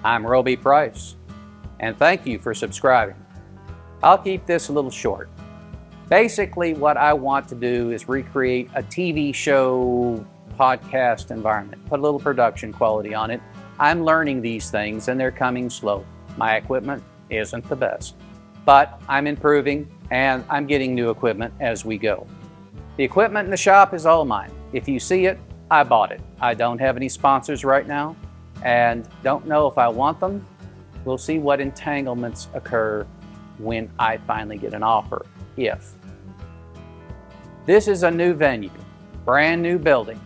I'm Roby Price, and thank you for subscribing. I'll keep this a little short. Basically, what I want to do is recreate a TV show podcast environment, put a little production quality on it. I'm learning these things and they're coming slow. My equipment isn't the best, but I'm improving and I'm getting new equipment as we go. The equipment in the shop is all mine. If you see it, I bought it. I don't have any sponsors right now and don't know if I want them. We'll see what entanglements occur when I finally get an offer, if. This is a new venue, brand new building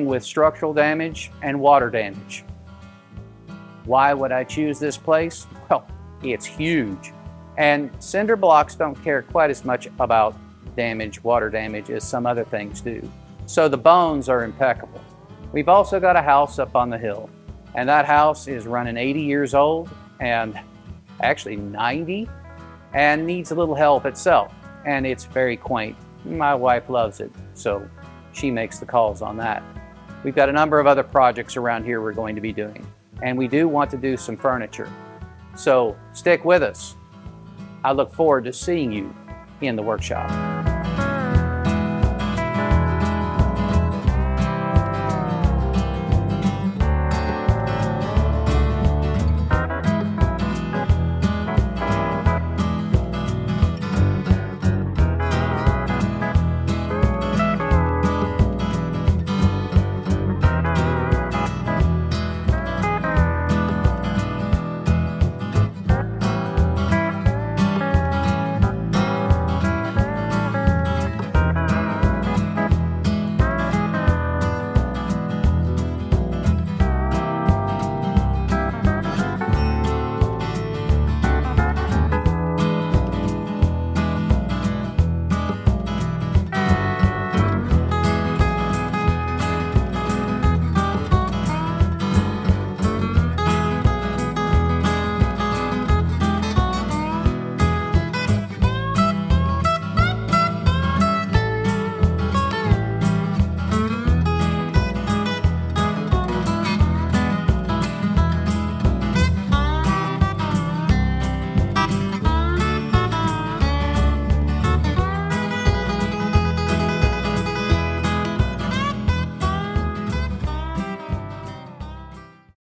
with structural damage and water damage. Why would I choose this place? Well, it's huge. And cinder blocks don't care quite as much about water damage, as some other things do. So the bones are impeccable. We've also got a house up on the hill, and that house is running 80 years old, and actually 90, and needs a little help itself. And it's very quaint. My wife loves it, so she makes the calls on that. We've got a number of other projects around here we're going to be doing, and we do want to do some furniture. So stick with us. I look forward to seeing you in the workshop.